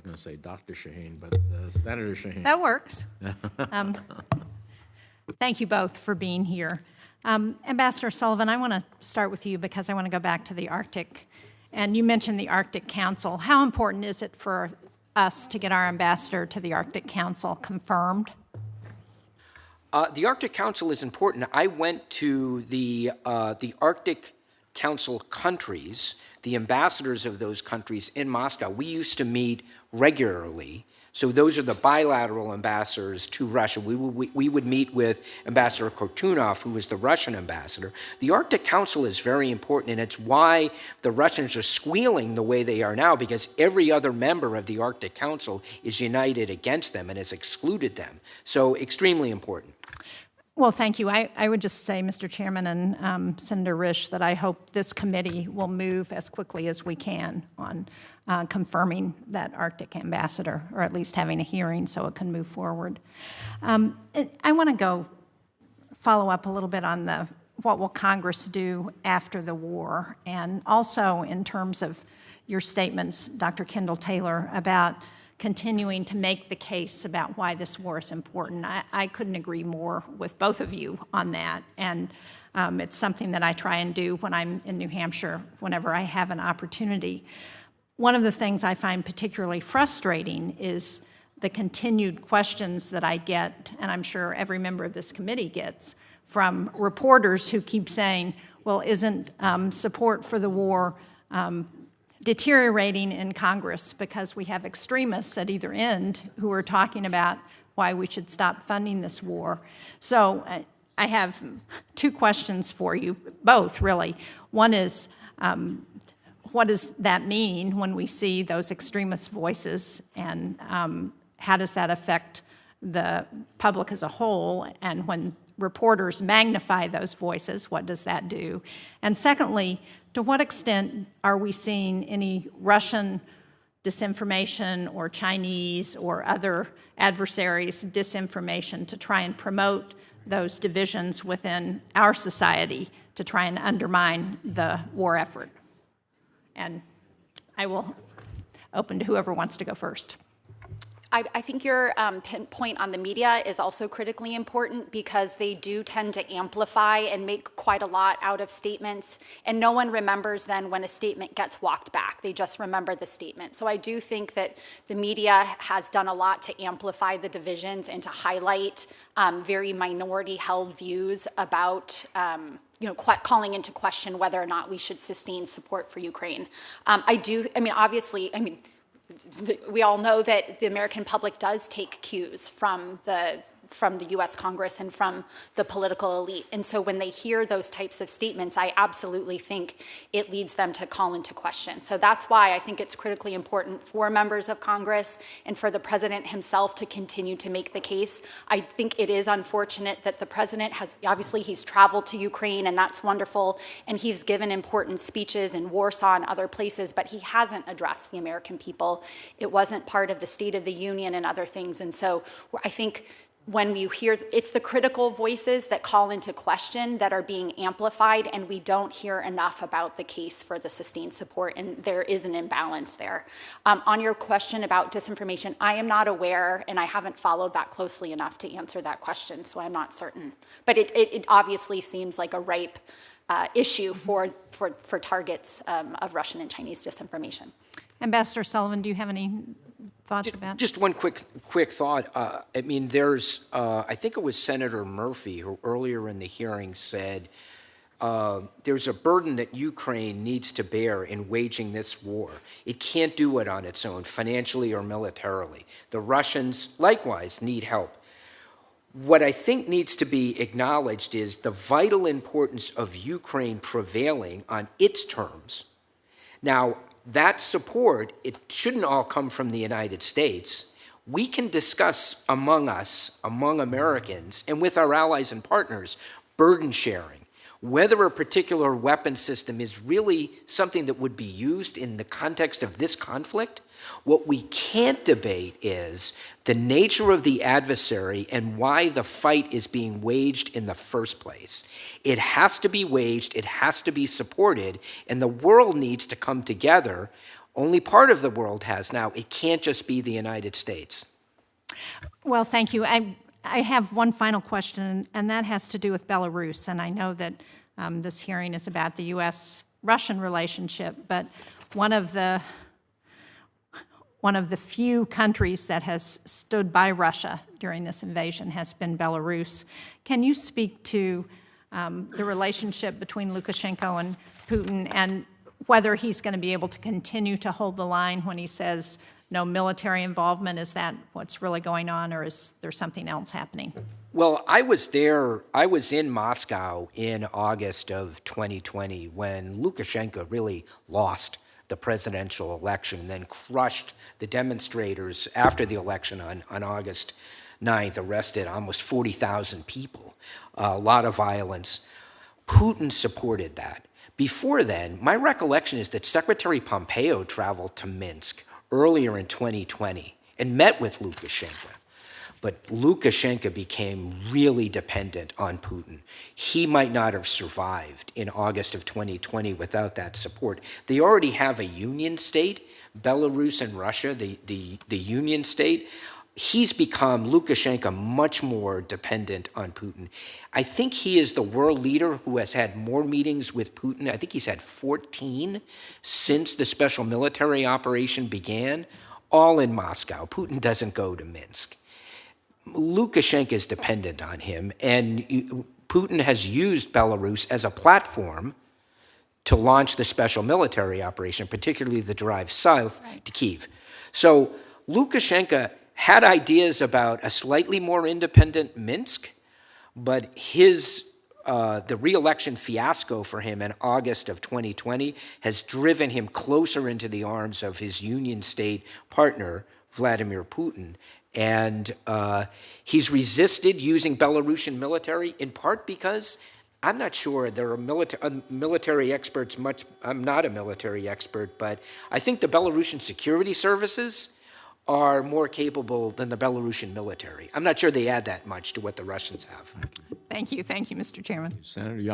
going to say Dr. Shaheen, but Senator Shaheen. That works. Thank you both for being here. Ambassador Sullivan, I want to start with you because I want to go back to the Arctic. And you mentioned the Arctic Council. How important is it for us to get our ambassador to the Arctic Council confirmed? The Arctic Council is important. I went to the Arctic Council countries, the ambassadors of those countries in Moscow. We used to meet regularly. So those are the bilateral ambassadors to Russia. We would meet with Ambassador Kortunov, who was the Russian ambassador. The Arctic Council is very important, and it's why the Russians are squealing the way they are now, because every other member of the Arctic Council is united against them and has excluded them. So extremely important. Well, thank you. I would just say, Mr. Chairman and Senator Risch, that I hope this committee will move as quickly as we can on confirming that Arctic ambassador, or at least having a hearing so it can move forward. I want to follow up a little bit on what will Congress do after the war, and also in terms of your statements, Dr. Kendall Taylor, about continuing to make the case about why this war is important. I couldn't agree more with both of you on that, and it's something that I try and do when I'm in New Hampshire whenever I have an opportunity. One of the things I find particularly frustrating is the continued questions that I get, and I'm sure every member of this committee gets, from reporters who keep saying, well, isn't support for the war deteriorating in Congress because we have extremists at either end who are talking about why we should stop funding this war. So I have two questions for you, both really. One is, what does that mean when we see those extremist voices, and how does that affect the public as a whole? And when reporters magnify those voices, what does that do? And secondly, to what extent are we seeing any Russian disinformation or Chinese or other adversaries' disinformation to try and promote those divisions within our society to try and undermine the war effort? And I will open to whoever wants to go first. I think your point on the media is also critically important, because they do tend to amplify and make quite a lot out of statements, and no one remembers then when a statement gets walked back. They just remember the statement. So I do think that the media has done a lot to amplify the divisions and to highlight very minority-held views about calling into question whether or not we should sustain support for Ukraine. We all know that the American public does take cues from the U.S. Congress and from the political elite. And so when they hear those types of statements, I absolutely think it leads them to call into question. So that's why I think it's critically important for members of Congress and for the president himself to continue to make the case. I think it is unfortunate that the president he's traveled to Ukraine, and that's wonderful, and he's given important speeches in Warsaw and other places, but he hasn't addressed the American people. It wasn't part of the State of the Union and other things. And so I think when you hear, it's the critical voices that call into question that are being amplified, and we don't hear enough about the case for the sustained support, and there is an imbalance there. On your question about disinformation, I am not aware, and I haven't followed that closely enough to answer that question, so I'm not certain. But it obviously seems like a ripe issue for targets of Russian and Chinese disinformation. Ambassador Sullivan, do you have any thoughts about? Just one quick thought. There's, I think it was Senator Murphy who earlier in the hearing said there's a burden that Ukraine needs to bear in waging this war. It can't do it on its own, financially or militarily. The Russians, likewise, need help. What I think needs to be acknowledged is the vital importance of Ukraine prevailing on its terms. Now, that support, it shouldn't all come from the United States. We can discuss among us, among Americans, and with our allies and partners, burden sharing. Whether a particular weapon system is really something that would be used in the context of this conflict. What we can't debate is the nature of the adversary and why the fight is being waged in the first place. It has to be waged, it has to be supported, and the world needs to come together Only part of the world has now. It can't just be the United States. Well, thank you. I have one final question, and that has to do with Belarus. And I know that this hearing is about the U.S.-Russian relationship, but one of the few countries that has stood by Russia during this invasion has been Belarus. Can you speak to the relationship between Lukashenko and Putin, and whether he's going to be able to continue to hold the line when he says no military involvement? Is that what's really going on, or is there something else happening? Well, I was in Moscow in August of 2020 when Lukashenko really lost the presidential election and then crushed the demonstrators after the election on August 9th, arrested almost 40,000 people, a lot of violence. Putin supported that. Before then, my recollection is that Secretary Pompeo traveled to Minsk earlier in 2020 and met with Lukashenko. But Lukashenko became really dependent on Putin. He might not have survived in August of 2020 without that support. They already have a union state, Belarus and Russia, the union state. He's become, Lukashenko, much more dependent on Putin. I think he is the world leader who has had more meetings with Putin. I think he's had 14 since the special military operation began, all in Moscow. Putin doesn't go to Minsk. Lukashenko is dependent on him, and Putin has used Belarus as a platform to launch the special military operation, particularly the drive south to Kyiv. So Lukashenko had ideas about a slightly more independent Minsk, but the re-election fiasco for him in August of 2020 has driven him closer into the arms of his union state partner, Vladimir Putin. And he's resisted using Belarusian military, in part because I'm not sure there are military experts I'm not a military expert, but I think the Belarusian security services are more capable than the Belarusian military. I'm not sure they add that much to what the Russians have. Thank you, Mr. Chairman. Senator Young.